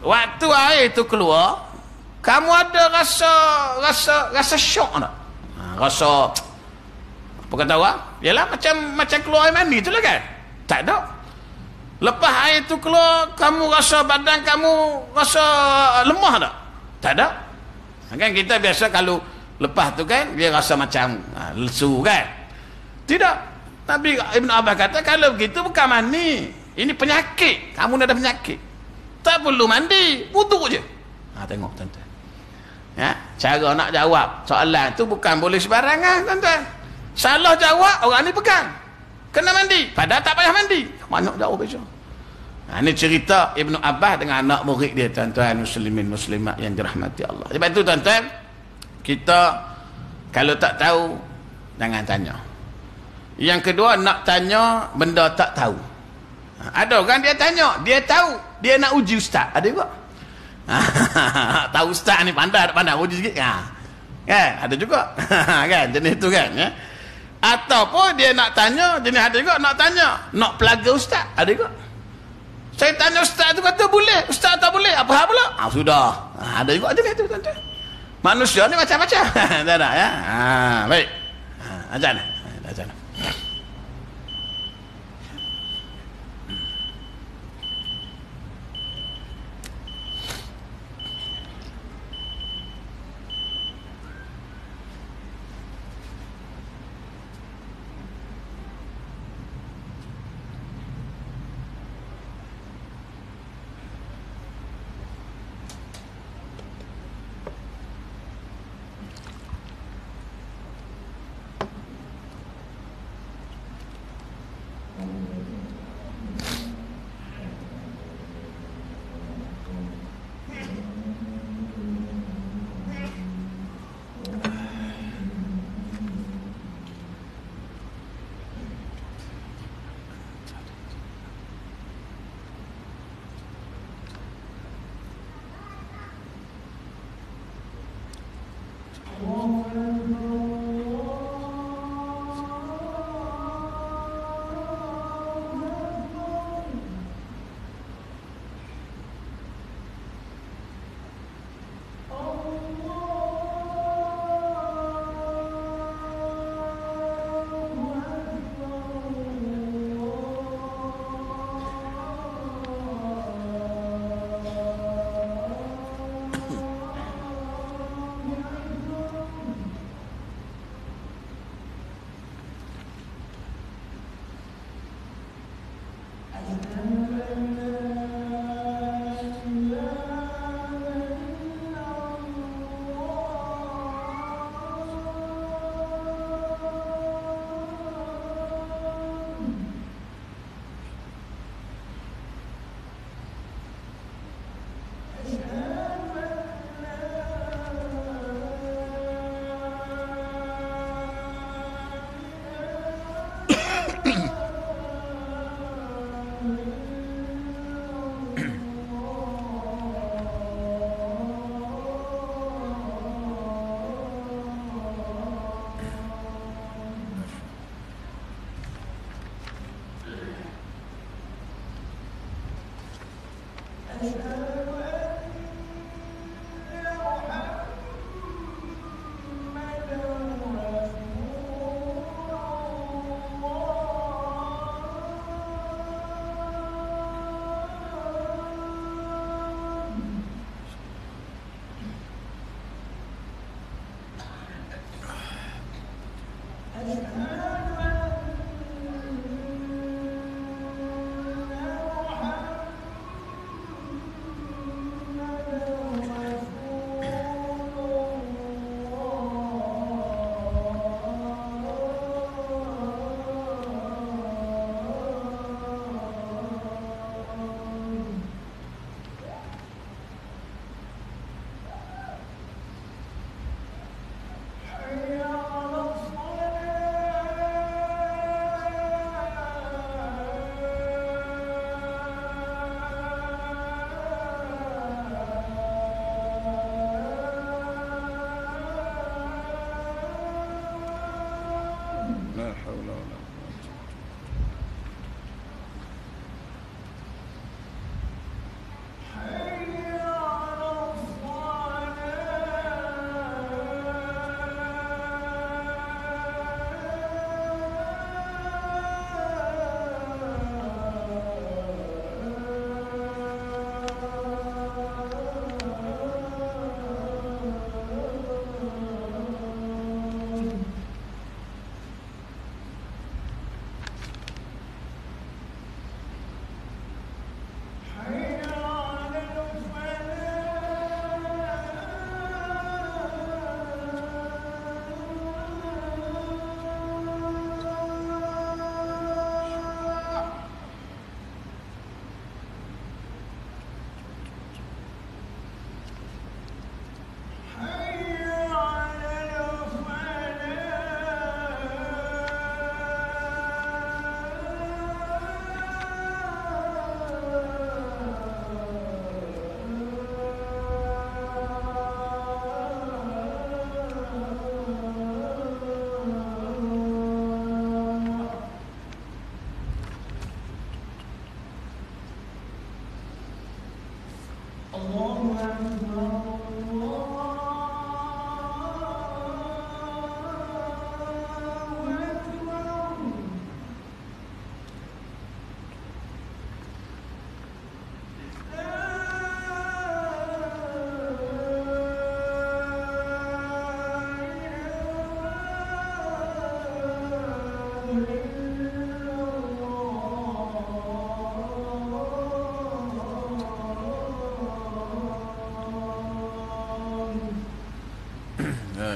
Waktu air tu keluar, kamu ada rasa syok tak? Rasa apa kata orang? Yalah macam keluar air mandi tu lah kan? Tak ada. Lepas air tu keluar, kamu rasa badan kamu rasa lemah tak? Tak ada. Kan kita biasa kalau lepas tu kan, dia rasa macam lesu kan? Tidak. Nabi Ibn Abbas kata, kalau begitu bukan mandi. Ini penyakit. Kamu ada penyakit. Tak perlu mandi. Wuduk je. Tengok tuan-tuan. Ya, cara nak jawab soalan tu bukan boleh sebarangan tuan-tuan. Salah jawab, orang ni pegang. Kena mandi. Padahal tak payah mandi. Banyak jauh beza. Ini cerita Ibnu Abbas dengan anak murid dia, tuan-tuan muslimin muslimat yang dirahmati Allah. Sebab itu tuan-tuan, kita kalau tak tahu jangan tanya. Yang kedua, nak tanya benda tak tahu. Ada orang dia tanya, dia tahu, dia nak uji ustaz. Ada juga. Tahu ustaz ni pandai uji sikit. Kan? Ada juga. Kan? Jenis tu kan. Ya? Ataupun dia nak tanya, jenis ada juga nak tanya. Nak pelaga ustaz. Ada juga. Saya tanya ustaz tu kata boleh. Ustaz tak boleh. Apa hal pula? Sudah. Ada juga jenis tu. Tuan-tuan. Manusia ni macam-macam. Tak ada ya. Baik. Ajar ni. Ajar ni.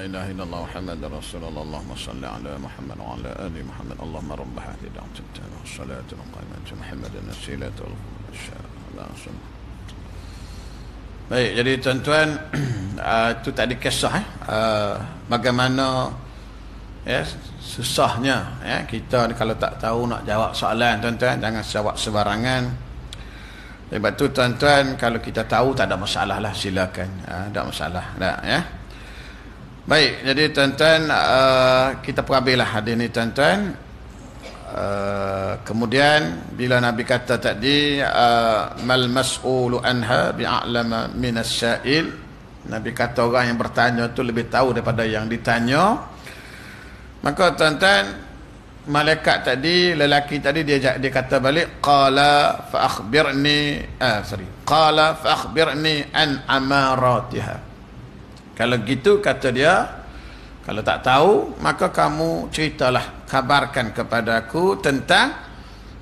ilaha illallah Muhammadar Rasulullah. Allahumma salli ala Muhammad wa ala ali Muhammad. Allahumma rabb hadhihi da'wati wa salatu qaimat Muhammadan wasilatul langsung. Baik, jadi tuan-tuan, itu tadi kisah bagaimana susahnya kita kalau tak tahu nak jawab soalan, tuan-tuan, jangan jawab sebarangan. Sebab tu tuan-tuan, kalau kita tahu tak ada masalah lah, silakan. Tak masalah tak, ya. Baik, jadi tuan-tuan, kita perhabislah hadis ni, tuan-tuan. Kemudian bila Nabi kata tadi mal mas'ulu anha bi'a'lama minas sa'il, Nabi kata orang yang bertanya tu lebih tahu daripada yang ditanya. Maka tuan-tuan, malaikat tadi, lelaki tadi, dia kata balik, qala fa akhbirni an amaratiha. Kalau gitu kata dia, kalau tak tahu maka kamu ceritalah, kabarkan kepadaku tentang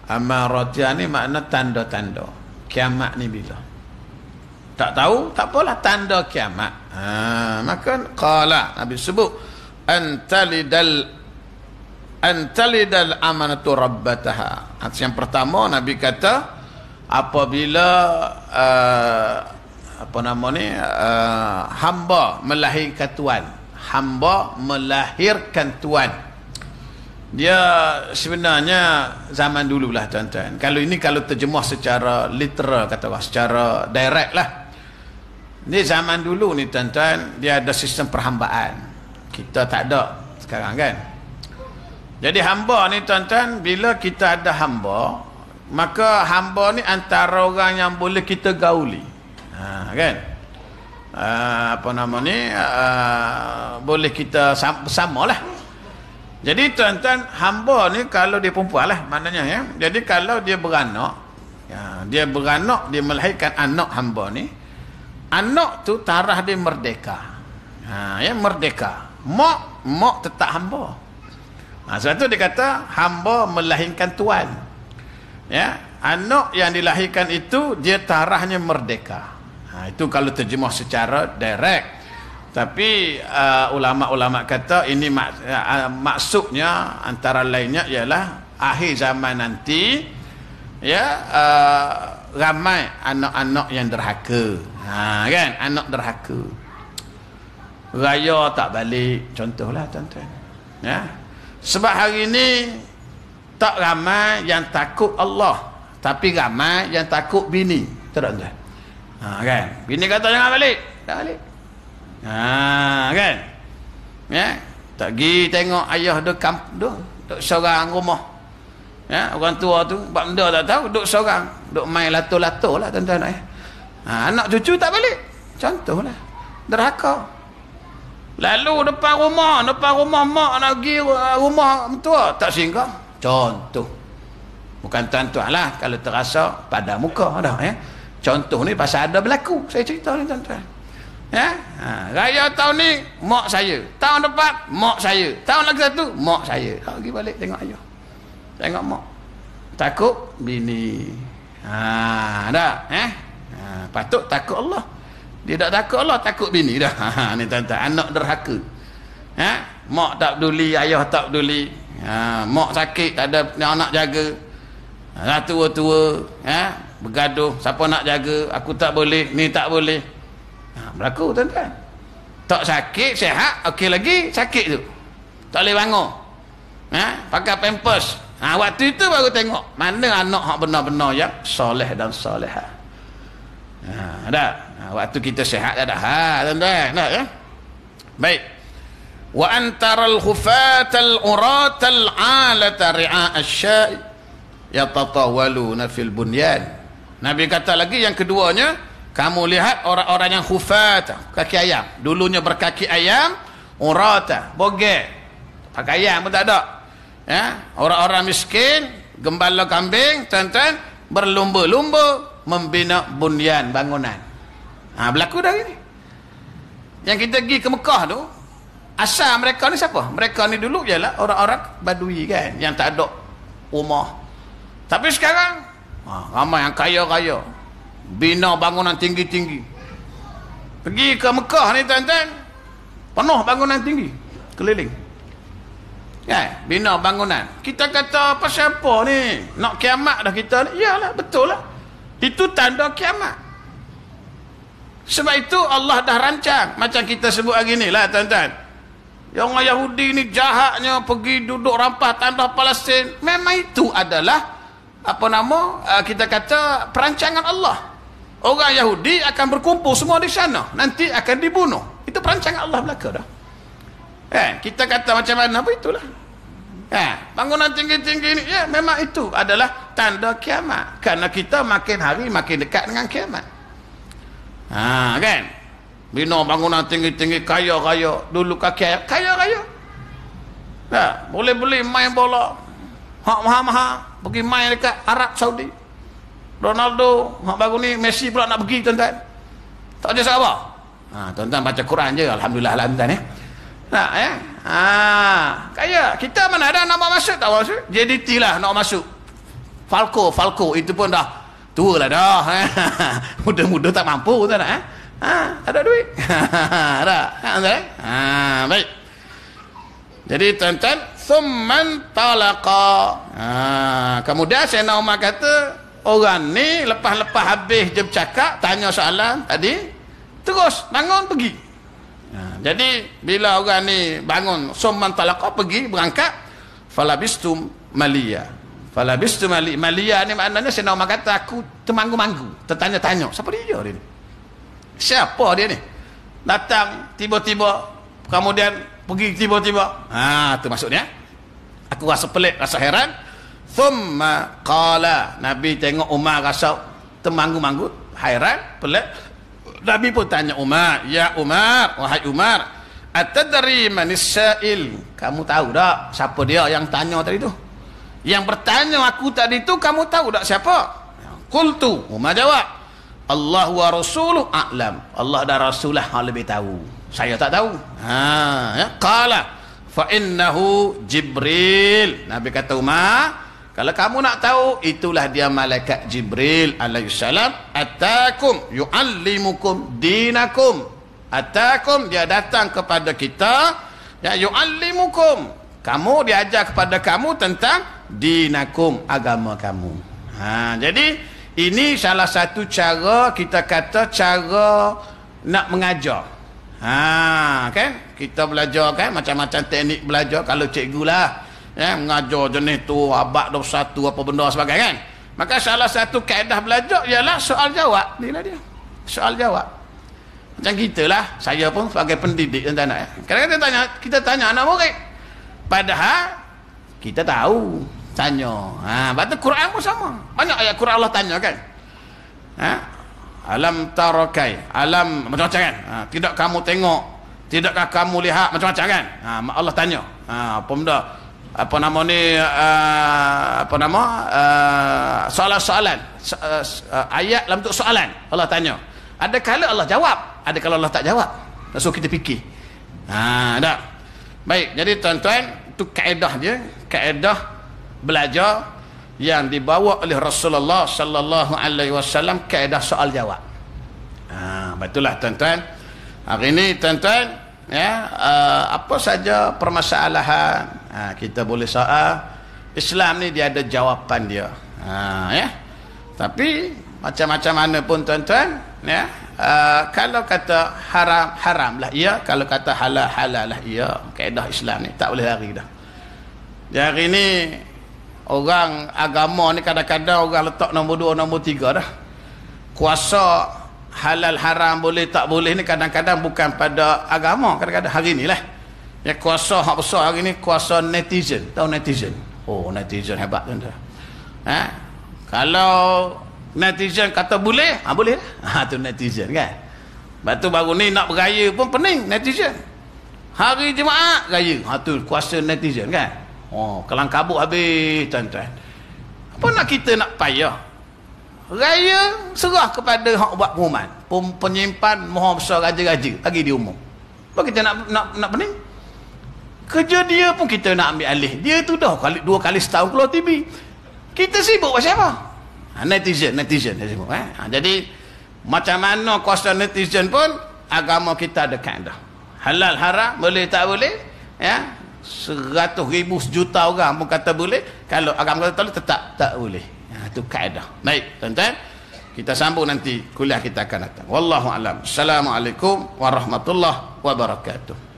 amaratiha ni, makna tanda-tanda kiamat ni bila. Tak tahu, tak apalah, tanda kiamat. Maka qala, Nabi sebut antalidal amanatu rabbataha. Yang pertama Nabi kata apabila hamba melahirkan tuan, hamba melahirkan tuan. Dia sebenarnya zaman dululah, tuan-tuan. Kalau ini kalau terjemah secara literal, kata orang, secara direct lah. Ini zaman dulu ni, tuan-tuan, dia ada sistem perhambaan. Kita tak ada sekarang, kan? Jadi hamba ni, tuan-tuan, bila kita ada hamba, maka hamba ni antara orang yang boleh kita gauli. Kan? Boleh kita bersama lah. Jadi tuan-tuan, hamba ni kalau dia perempuan lah maknanya, ya. Jadi kalau dia beranak, dia melahirkan anak hamba ni, anak tu tarah dia merdeka. Merdeka. Mak tetap hamba. Sebab tu dia kata hamba melahirkan tuan. Ya, anak yang dilahirkan itu dia tarahnya merdeka. Itu kalau terjemah secara direct. Tapi ulama-ulama kata ini maksudnya antara lainnya ialah akhir zaman nanti, ramai anak-anak yang derhaka. Kan, anak derhaka, raya tak balik, contohlah, tuan-tuan. Ya, sebab hari ini tak ramai yang takut Allah, tapi ramai yang takut bini, tuan-tuan. Kan, bini kata jangan balik, tak balik. Kan, ya, tak pergi tengok ayah duk seorang rumah, ya, orang tua tu buat benda tak tahu, duk seorang, duk main lato-lato lah, tuan-tuan. Anak cucu tak balik, contohlah, derhaka. Lalu depan rumah mak nak pergi rumah mentua, tak singgah, contoh. Bukan tuan-tuan lah, kalau terasa pada muka dah, ya. Contoh ni pasal ada berlaku, saya cerita ni, tuan-tuan. Ya, raya tahun ni mak saya, tahun depan mak saya, tahun lagi satu mak saya. Pergi balik tengok ayah, tengok mak, takut bini. Dah, patut takut Allah. Dia tak takut Allah, takut bini dah. Ni tuan-tuan, anak derhaka. Mak tak peduli, ayah tak peduli. Mak sakit, tak ada anak jaga. Tua-tua, bergaduh, siapa nak jaga, aku tak boleh, ni tak boleh. Berlaku, tuan-tuan. Tak sakit, sihat, okey lagi, sakit tu tak boleh bangun, pakai pampers. Waktu itu baru tengok mana anak hak benar-benar yang soleh dan solehah. Ada waktu kita sihat ada, tuan-tuan, tak, ya? Baik. Wa antaral khufatal uratal alata ri'a asy-sya'i yatatawaluna fil bunyan. Nabi kata lagi yang keduanya, kamu lihat orang-orang yang khufat, kaki ayam, dulunya berkaki ayam, urata, bogel, pakai ayam pun tak ada. Ya, orang-orang miskin, gembala kambing, tuan-tuan, berlumba-lumba membina bunyan, bangunan. Berlaku dah ini. Yang kita pergi ke Mekah tu, asal mereka ni siapa? Mereka ni dulu ialah orang-orang Badui, kan, yang tak ada rumah. Tapi sekarang ramai yang kaya-kaya, bina bangunan tinggi-tinggi. Pergi ke Mekah ni, tuan-tuan, Penuh bangunan tinggi keliling. Kan? Bina bangunan. Kita kata apa siapa ni? Nak kiamat dah kita ni. Iyalah, betul lah. Itu tanda kiamat. Sebab itu Allah dah rancang. Macam kita sebut hari ni lah tuan-tuan. Yang orang Yahudi ni jahatnya pergi duduk rampas tanah Palestin. Memang itu adalah apa nama? Kita kata perancangan Allah. Orang Yahudi akan berkumpul semua di sana. Nanti akan dibunuh. Itu perancangan Allah belaka dah. Kita kata macam mana pun itulah. Bangunan tinggi-tinggi ni ya memang itu adalah tanda kiamat. Kerana kita makin hari makin dekat dengan kiamat. Kan? Bina bangunan tinggi-tinggi, kaya-kaya. Dulu kaki kaya-kaya. Boleh beli main bola. Hak mahal-mahal. Pergi main dekat Arab Saudi. Ronaldo, hak baru ni Messi pula nak pergi tuan-tuan. Tak ada sabar. Tuan-tuan baca Quran je, alhamdulillah lah tuan-tuan kaya. Kita mana ada nak masuk, tak masuk. JDT lah nak masuk. Falco itu pun dah tua lah dah. Muda-muda tak mampu tak nak. Ada duit. Ada. Baik. Jadi tuan-tuan, thumman talaqa. Kemudian Sayyidina Umar kata, orang ni lepas-lepas habis dia bercakap, tanya soalan tadi, terus bangun pergi. Jadi bila orang ni bangun, thumman talaqa, pergi berangkat, falabistum maliya. Falabistum maliya ni maknanya Sayyidina Umar kata, aku termanggu-manggu, tertanya-tanya, siapa dia ni? Siapa dia ni? Datang tiba-tiba, kemudian pergi tiba-tiba. Tu maksudnya. Aku rasa pelik, rasa heran. Thumma qala. Nabi tengok Umar rasa termanggu-manggu, hairan, pelik. Nabi pun tanya Umar, ya Umar, wahai Umar, atadri manis sa'il? Kamu tahu tak siapa dia yang tanya tadi tu? Yang bertanya aku tadi tu, kamu tahu tak siapa? Qultu, Umar jawab, Allah wa rasuluh a'lam. Allah dan Rasulah lebih tahu. Saya tak tahu. Qala fa innahu Jibril. Nabi kata Umar, kalau kamu nak tahu, itulah dia malaikat Jibril alaihissalam. Atakum yu'allimukum dinakum. Atakum, dia datang kepada kita, ya yu'allimukum, kamu diajar kepada kamu tentang dinakum, agama kamu. Jadi ini salah satu cara, kita kata cara nak mengajar. Kan kita belajar kan macam-macam teknik belajar. Kalau cikgu lah mengajar jenis tu abad 21 apa benda sebagainya kan, maka salah satu kaedah belajar ialah soal jawab. Inilah dia, soal jawab. Macam kita lah, saya pun sebagai pendidik tuan-tuan, kadang-kadang kita tanya anak murid, padahal kita tahu tanya. Baca Quran pun sama, banyak ayat Quran Allah tanya kan. Alam tarakai, alam macam-macam kan. Tidak kamu tengok, tidakkah kamu lihat, macam-macam kan. Allah tanya. Apa benda? Apa nama ni? Apa nama? Soalan-soalan. Ayat dalam bentuk soalan. Allah tanya. Ada kala Allah jawab, ada kala Allah tak jawab. So kita fikir. Dah. Baik, jadi tuan-tuan, itu kaedah dia, kaedah belajar yang dibawa oleh Rasulullah sallallahu alaihi wasallam, kaedah soal jawab. Betul lah tuan-tuan. Hari ini tuan-tuan, apa saja permasalahan kita boleh soal. Islam ni dia ada jawapan dia. Tapi macam-macam mana pun tuan-tuan, kalau kata haram, haram lah iya. Kalau kata halal, halal lah iya. Kaedah Islam ni tak boleh lari dah. Di hari ni orang agama ni kadang-kadang orang letak nombor 2, nombor 3 dah. Kuasa halal haram boleh tak boleh ni kadang-kadang bukan pada agama. Kadang-kadang hari ni lah, kuasa hak besar hari ni kuasa netizen. Tahu netizen? Oh, netizen hebat tuan-tuan. Kalau netizen kata boleh, boleh lah. Tu netizen kan. Batu baru ni nak beraya pun pening netizen. Hari Jumaat raya, tu kuasa netizen kan. Kelang kabut habis tuan-tuan. Apa nak kita nak payah? Raya serah kepada hak buat pengumuman. Penyimpan maha besar raja-raja bagi diumum. Apa kita nak pening? Kerja dia pun kita nak ambil alih. Dia tu dah 2 kali setahun keluar TV. Kita sibuk pasal apa? Netizen sibuk. Jadi macam mana kuasa netizen pun agama kita ada kaedah. halal haram boleh tak boleh, ya, 100,000 sejuta orang pun kata boleh, kalau agama kata tetap tak boleh. Itu kaedah. Baik tuan-tuan, kita sambung nanti kuliah kita akan datang. Wallahu alam. Assalamualaikum warahmatullahi wabarakatuh.